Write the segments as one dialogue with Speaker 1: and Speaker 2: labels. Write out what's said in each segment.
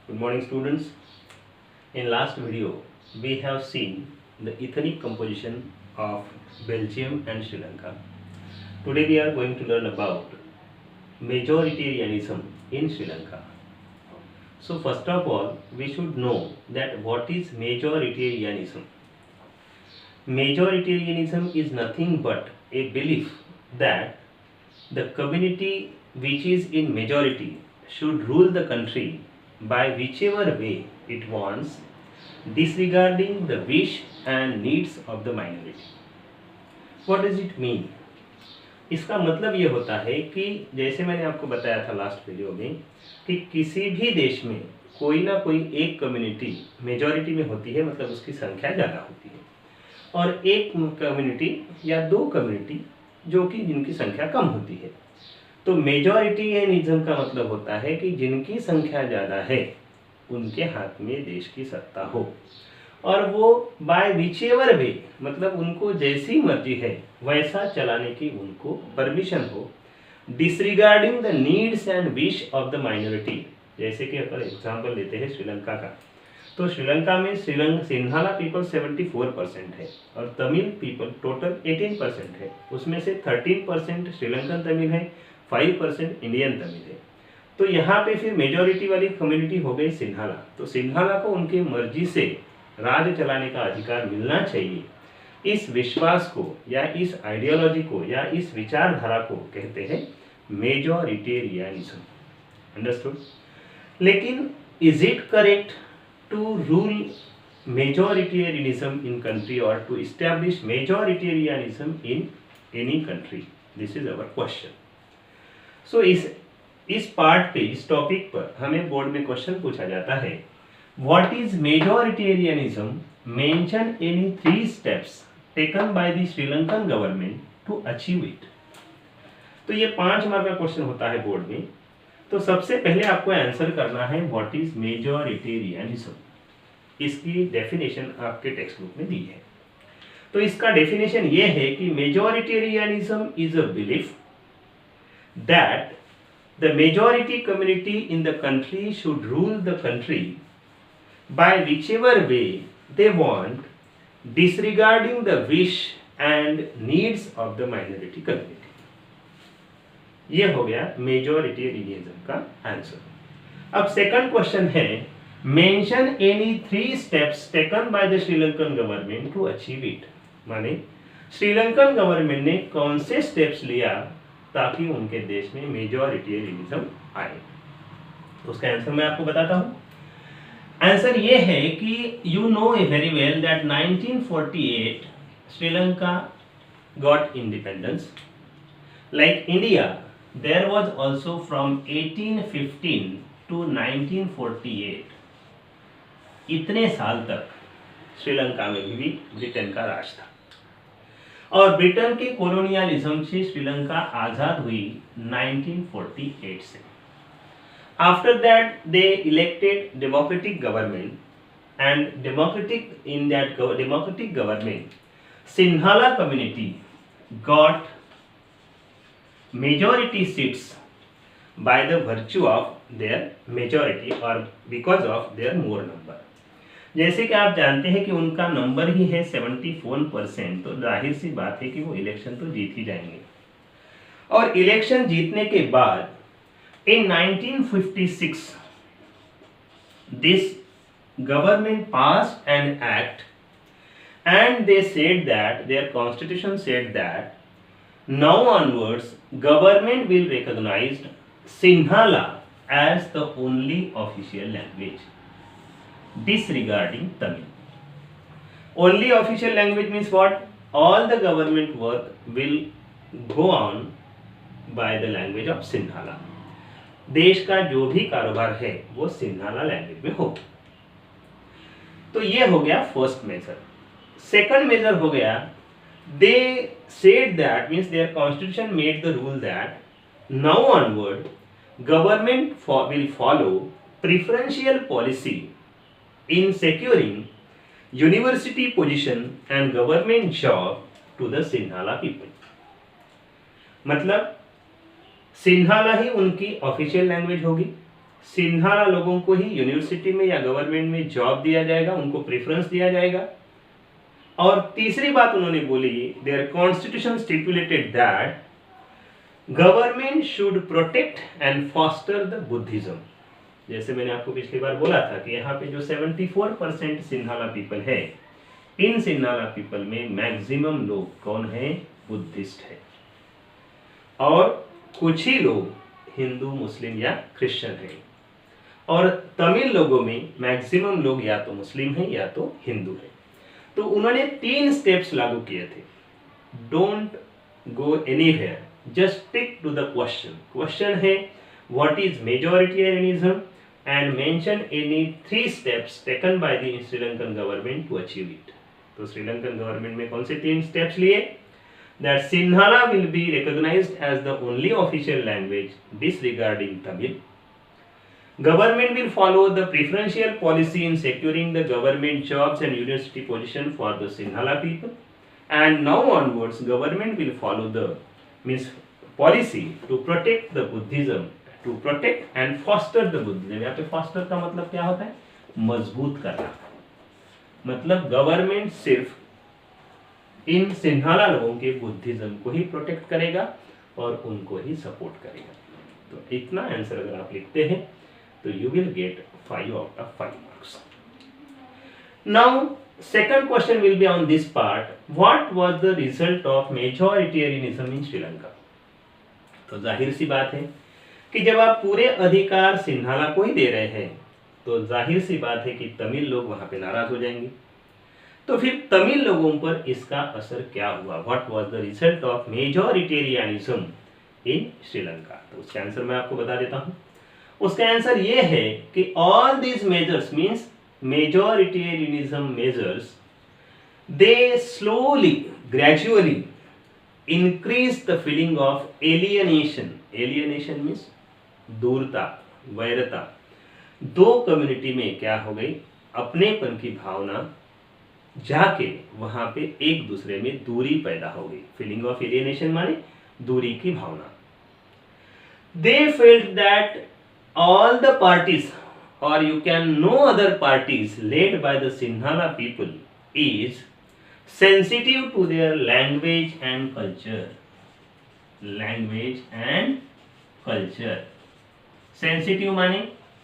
Speaker 1: Good morning, students. In last video, we have seen the ethnic composition of Belgium and Sri Lanka. Today we are going to learn about majoritarianism in Sri Lanka. So first of all, we should know that what is majoritarianism. Majoritarianism is nothing but a belief that the community which is in majority should rule the country by whichever way it wants, disregarding the wish and needs of the minority. What does it mean? इसका मतलब ये होता है कि जैसे मैंने आपको बताया था लास्ट वीडियो में कि किसी भी देश में कोई ना कोई एक कम्युनिटी मेजॉरिटी में होती है, मतलब उसकी संख्या ज़्यादा होती है, और एक कम्युनिटी या दो कम्युनिटी जो कि जिनकी संख्या कम होती है। तो मेजॉरिटेरियनिज्म का मतलब होता है कि जिनकी संख्या ज़्यादा है उनके हाथ में देश की सत्ता हो, और वो बाय विचेवर वे, मतलब उनको जैसी मर्जी है वैसा चलाने की उनको परमिशन हो, disregarding the needs and wish of the minority. जैसे कि अगर एग्जांपल लेते हैं श्रीलंका का, तो श्रीलंका में सिन्हाला पीपल 74% है और तमिल पीपल टोटल 18% है। उसमें से 13% श्रीलंकन तमिल है, 5% इंडियन तमिल है। तो यहाँ पे फिर मेजॉरिटी वाली कम्युनिटी हो गई सिन्हाला। तो सिन्हाला को उनके मर्जी से राज चलाने का अधिकार मिलना चाहिए। इस विश्वास को या इस आइडियोलॉजी को या इस विचारधारा को कहते हैं मेजॉरिटेरियनिज्म। अंडरस्टूड? लेकिन is it correct to rule majoritarianism in country or to establish majoritarianism in any country? This is our question. So इस पार्ट पे, इस टॉपिक पर हमें बोर्ड में क्वेश्चन पूछा जाता है, what is majoritarianism, mention any 3 steps taken by the Sri Lankan government to achieve it. तो ये 5 मार्क का क्वेश्चन होता है बोर्ड में। तो सबसे पहले आपको आंसर करना है व्हाट इज मेजॉरिटेरियनिज्म। इसकी डेफिनेशन आपके टेक्स्ट बुक में दी है। तो इसका डेफिनेशन ये है कि majoritarianism is a belief that the majority community in the country should rule the country by whichever way they want, disregarding the wish and needs of the minority community. ये हो गया मेजॉरिटेरियनिज्म का answer. अब second question है, mention any 3 steps taken by the Sri Lankan government to achieve it. माने Sri Lankan government ने कौन से स्टेप्स लिया ताकि उनके देश में मेजॉरिटेरियनिज्म आए। तो उसका आंसर मैं आपको बताता हूं। आंसर ये है कि you know very well that 1948 Sri Lanka got independence. Like India, there was also from 1815 to 1948, इतने साल तक श्रीलंका में भी ब्रिटेन का राज था, और ब्रिटेन के कॉलोनियलिज्म से श्रीलंका आज़ाद हुई 1948 से। After that they elected democratic government and democratic government Sinhala community got majority seats by the virtue of their majority और because of their more number. जैसे कि आप जानते हैं कि उनका नंबर ही है 74%, तो जाहिर सी बात है कि वो इलेक्शन तो जीत ही जाएंगे। और इलेक्शन जीतने के बाद in 1956 this government passed an act and they said that their constitution said that now onwards government will recognise Sinhala as the only official language, disregarding Tamil. Only official language means what? All the government work will go on by the language of Sinhala. देश का जो भी कारोबार है वो Sinhala language में हो। तो ये हो गया फर्स्ट मेजर। सेकंड मेजर हो गया, they said that means their constitution made the rule that now onward government will follow preferential policy in securing university position and government job to the Sinhala people। मतलब सिन्हाला ही उनकी official language होगी, सिंधाला लोगों को ही university में या government में job दिया जाएगा, उनको प्रेफरेंस दिया जाएगा। और तीसरी बात उन्होंने बोली, their constitution stipulated that government should protect and foster the Buddhism. जैसे मैंने आपको पिछली बार बोला था कि यहाँ पे जो 74% सिंधाला पीपल है, इन सिंधाला पीपल में मैक्सिमम लोग कौन है? बुद्धिस्ट है, और कुछ ही लोग हिंदू, मुस्लिम या क्रिश्चियन है। और तमिल लोगों में मैक्सिमम लोग या तो मुस्लिम है या तो हिंदू है। तो उन्होंने 3 स्टेप्स लागू किए थे। Don't go anywhere, just stick to the question. Question है what is majoritarianism and mention any 3 steps taken by the Sri Lankan government to achieve it. तो श्रीलंकन गवर्नमेंट में कौन से 3 स्टेप्स लिए? That Sinhala will be recognised as the only official language disregarding Tamil. Government will follow the preferential policy in securing the government jobs and university position for the Sinhala people. And now onwards, government will follow the policy to protect the Buddhism, to protect and foster the Buddhism. यहाँ पे foster का मतलब क्या होता है? मजबूत करना। मतलब गवर्नमेंट सिर्फ इन सिंहाला लोगों के बुद्धिज्म को ही प्रोटेक्ट करेगा और उनको ही सपोर्ट करेगा। तो इतना आंसर अगर आप लिखते हैं तो you will get 5 out of 5 marks. Now, second question will be on this part. What was the result of majoritarianism in Sri Lanka? तो जाहिर सी बात है कि जब आप पूरे अधिकार सिंधाला को ही दे रहे हैं तो जाहिर सी बात है कि तमिल लोग वहां पे नाराज हो जाएंगे। तो फिर तमिल लोगों पर इसका असर क्या हुआ? What was the result of majoritarianism in Sri Lanka? तो उसका आंसर मैं आपको बता देता हूं। उसका आंसर ये है कि all these measures means majoritarianism measures, they slowly gradually increase the feeling of alienation. Alienation means दूरता, वैरता। 2 कम्युनिटी में क्या हो गई? अपनेपन की भावना जाके वहां पे एक दूसरे में दूरी पैदा हो गई। फीलिंग ऑफ एलियनेशन माने दूरी की भावना। They felt that all the parties, or you can no other parties led by the Sinhala people is sensitive to their language and culture. Language and culture. Sensitive माने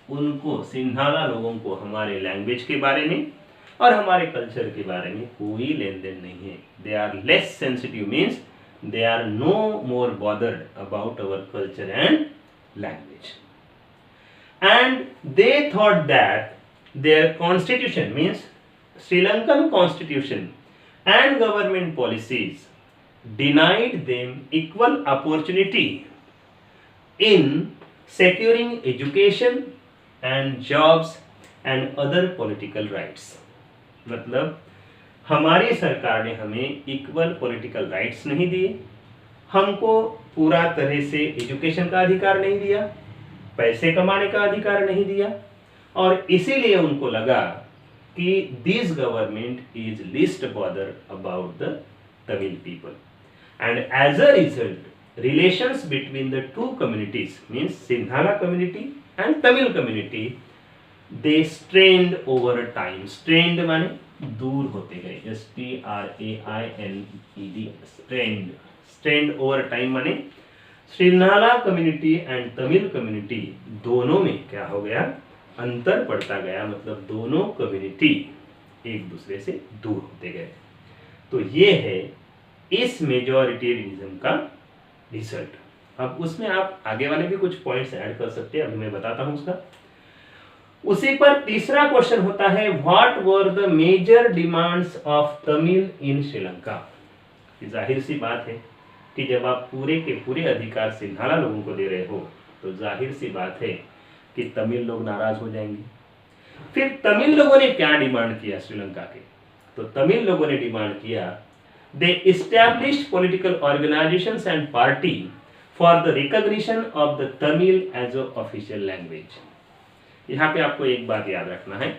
Speaker 1: उनको, सिंधाला लोगों को हमारे language के बारे में और हमारे कल्चर के बारे में कोई लेन देन नहीं है। They are less sensitive means they are no more bothered about our culture and language. And they thought that their constitution means Sri Lankan constitution and government policies denied them equal opportunity in securing education and jobs and other political rights. मतलब हमारी सरकार ने हमें equal political rights नहीं दिए, हमको पूरा तरह से एजुकेशन का अधिकार नहीं दिया, पैसे कमाने का अधिकार नहीं दिया, और इसीलिए उनको लगा कि this government is least bother about the Tamil people, and as a result relations between the 2 communities means Sinhala community and Tamil community they strained over time. Strained माने दूर होते गए, STRAINED, strained. Strained over time माने Sinhala community and Tamil community दोनों में क्या हो गया? अंतर पड़ता गया। मतलब दोनों कम्युनिटी एक दूसरे से दूर होते गए। तो ये है इस मेजॉरिटेरियनिज्म का रिजल्ट। अब उसमें आप आगे वाले भी कुछ पॉइंट्स ऐड कर सकते हैं, अभी मैं बताता हूं उसका। उसी पर तीसरा क्वेश्चन होता है what were the major demands of Tamil इन श्रीलंका। जाहिर सी बात है कि जब आप पूरे के पूरे अधिकार सिंधाला लोगों को दे रहे हो तो जाहिर सी बात है कि तमिल लोग नाराज हो जाएंगे। फिर तमिल लोगों ने क्या डिमांड किया श्रीलंका के? तो तमिल लोगों ने डिमांड किया, they established political organisations and party for the recognition of the Tamil as a official language. यहाँ पे आपको एक बात याद रखना है,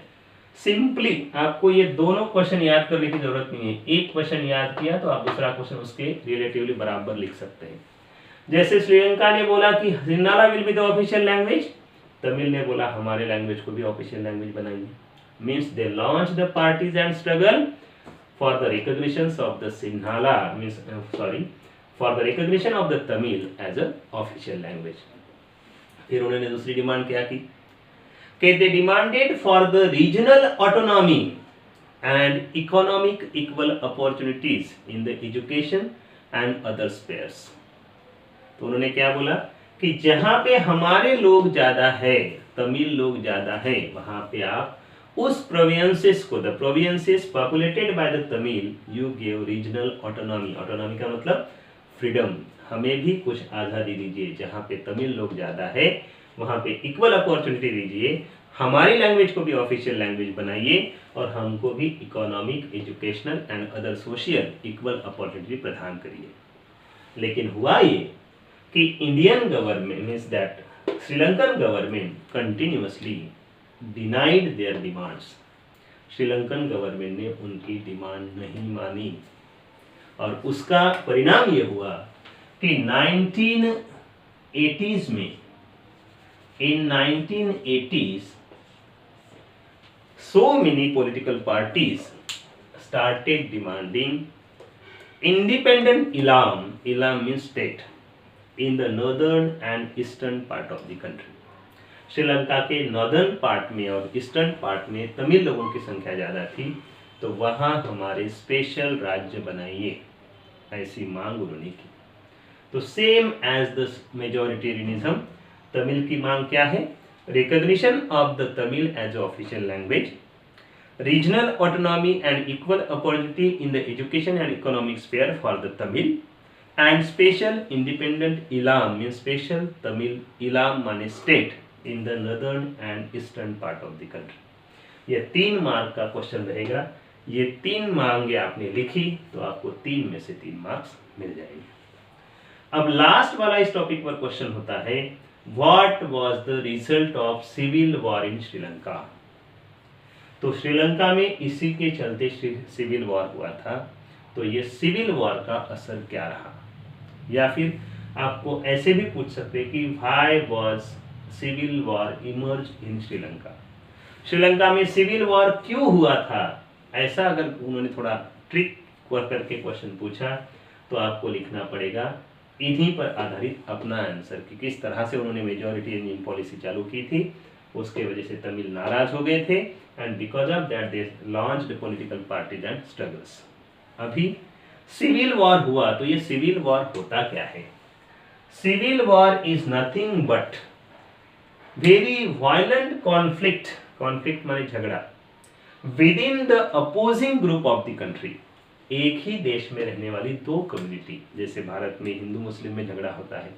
Speaker 1: सिंपली आपको ये दोनों क्वेश्चन याद करने की जरूरत नहीं है। एक क्वेश्चन याद किया तो आप दूसरा क्वेश्चन उसके रिलेटिवली बराबर लिख सकते हैं। जैसे श्रीलंका ने बोला कि सिंधाला will be the official language, Tamil ने बोला हमारे लैंग्वेज को भी ऑफिशियल लैंग्वेज बनाएंगे, means they launch the parties and struggle for the recognition of the Sinhala means for the recognition of the Tamil as a official language. फिर उन्होंने दूसरी डिमांड क्या की कि they demanded for the regional autonomy and economic equal opportunities in the education and other spheres. तो उन्होंने क्या बोला कि जहां पे हमारे लोग ज्यादा है, तमिल लोग ज्यादा है, वहां पे आप उस प्रोविंसेस को, the provinces populated by the Tamil, you give regional autonomy. Autonomy का मतलब फ्रीडम, हमें भी कुछ आज़ादी दीजिए, जहाँ पे तमिल लोग ज़्यादा है वहाँ पे इक्वल अपॉर्चुनिटी दीजिए, हमारी लैंग्वेज को भी ऑफिशियल लैंग्वेज बनाइए और हमको भी economic, educational and other social equal opportunity प्रदान करिए। लेकिन हुआ ये कि Indian government means that Sri Lankan government continuously denied there demands. Sri Lankan government ने उनकी डिमांड नहीं मानी और उसका परिणाम ये हुआ कि 1980s में, इन 1980s so many political parties started demanding independent Elam, Elam means state, in the northern and eastern part of the country। Sri Lanka के नॉर्दर्न पार्ट में और ईस्टर्न पार्ट में तमिल लोगों की संख्या ज़्यादा थी, तो वहाँ हमारे स्पेशल राज्य बनाइए, ऐसी मांग उन्होंने की। तो same as the majoritarianism, Tamil की मांग क्या है? Recognition of the Tamil as official language, regional autonomy and equal opportunity in the education and economic sphere for the Tamil, and special independent Eelam mean special Tamil Eelam माने state in the northern and eastern part of the country. ये 3 mark का question रहेगा। ये 3 मांगे आपने लिखी तो आपको 3 में से 3 मार्क्स मिल जाएंगे। अब लास्ट वाला इस टॉपिक पर क्वेश्चन होता है, what was the result of civil war in Sri Lanka. तो श्रीलंका में इसी के चलते सिविल वॉर हुआ था, तो ये सिविल वॉर का असर क्या रहा, या फिर आपको ऐसे भी पूछ सकते कि why was civil war emerge इन श्रीलंका। श्रीलंका में सिविल वॉर क्यों हुआ था, ऐसा अगर उन्होंने थोड़ा ट्रिक करके क्वेश्चन पूछा तो आपको लिखना पड़ेगा इन्हीं पर आधारित अपना आंसर कि किस तरह से उन्होंने मेजॉरिटेरियन पॉलिसी चालू की थी, उसके वजह से तमिल नाराज हो गए थे, and because of that they launched political parties and struggles. अभी सिविल वॉर हुआ, तो ये सिविल वॉर होता क्या है? Civil war is nothing but very violent conflict, conflict माने झगड़ा, within the opposing group of the country. एक ही देश में रहने वाली 2 कम्युनिटी, जैसे भारत में हिंदू मुस्लिम में झगड़ा होता है,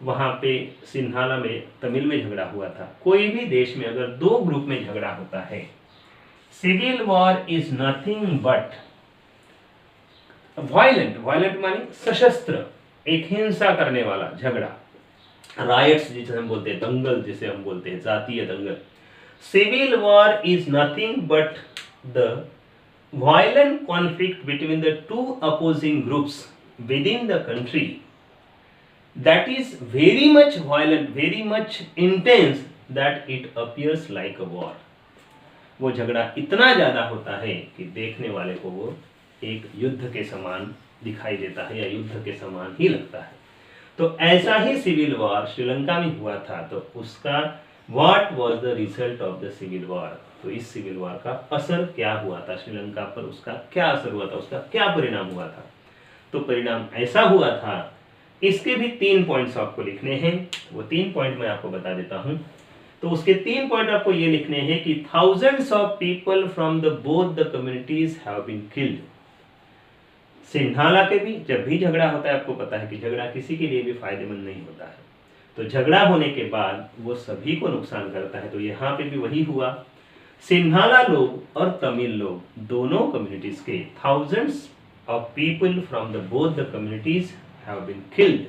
Speaker 1: वहाँ पे सिन्हाला में तमिल में झगड़ा हुआ था। कोई भी देश में अगर 2 ग्रुप में झगड़ा होता है, civil war is nothing but violent, violent माने सशस्त्र, एक हिंसा करने वाला झगड़ा, रायट्स जिसे हम बोलते हैं, दंगल जिसे हम बोलते हैं, जातीय दंगल। Civil war is nothing but the violent conflict between the 2 opposing groups within the country that is very much violent, very much intense that it appears like a war। वो झगड़ा इतना ज़्यादा होता है कि देखने वाले को वो एक युद्ध के समान दिखाई देता है या युद्ध के समान ही लगता है। तो ऐसा ही सिविल वॉर श्रीलंका में हुआ था। तो उसका what was the result of the civil war, तो इस सिविल वॉर का असर क्या हुआ था श्रीलंका पर, उसका क्या असर हुआ था, उसका क्या परिणाम हुआ था। तो परिणाम ऐसा हुआ था, इसके भी 3 पॉइंट्स आपको लिखने हैं, वो 3 पॉइंट मैं आपको बता देता हूं। तो उसके 3 पॉइंट आपको ये लिखने हैं कि thousands of people from the both the communities have been killed. Sinhala के भी जब भी झगड़ा होता है, आपको पता है कि झगड़ा किसी के लिए भी फायदेमंद नहीं होता है, तो झगड़ा होने के बाद वो सभी को नुकसान करता है। तो यहाँ पे भी वही हुआ, सिन्हाला लोग और तमिल लोग दोनों कम्युनिटीज के thousands of people from the both the communities have been killed.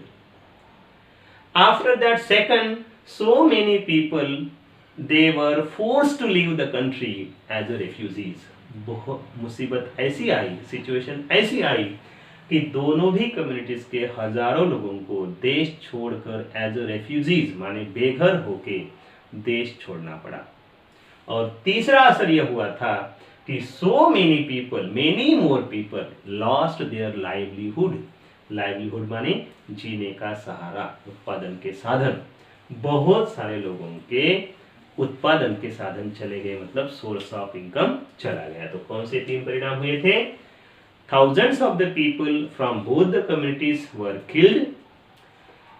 Speaker 1: After that second, so many people they were forced to leave the country as a refugees। बहुत मुसीबत ऐसी आई, सिचुएशन ऐसी आई कि दोनों भी कम्युनिटीज के हजारों लोगों को देश छोड़कर एज ए रेफ्यूजीज माने बेघर होके देश छोड़ना पड़ा। और तीसरा असर यह हुआ था कि so many people, many more people lost their livelihood. Livelihood माने जीने का सहारा, उत्पादन के साधन। बहुत सारे लोगों के उत्पादन के साधन चले गए, मतलब सोर्स ऑफ इनकम चला गया। तो कौन से 3 परिणाम हुए थे? Thousands of the people from both the communities were killed.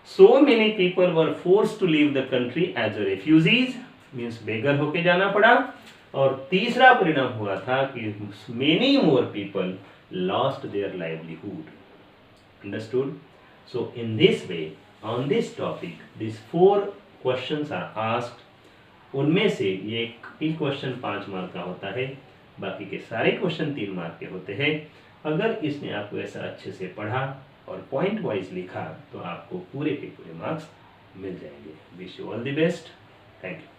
Speaker 1: So many people were forced to leave the country as a refugees, means beggar होके जाना पड़ा। और तीसरा परिणाम हुआ था कि many more people lost their livelihood. Understood? So in this way, on this topic, these 4 questions are asked. उनमें से ये एक ही क्वेश्चन 5 मार्क का होता है, बाकी के सारे क्वेश्चन 3 मार्क के होते हैं। अगर इसने आपको ऐसा अच्छे से पढ़ा और पॉइंट वाइज लिखा तो आपको पूरे के पूरे मार्क्स मिल जाएंगे। Wish you all the best. Thank you.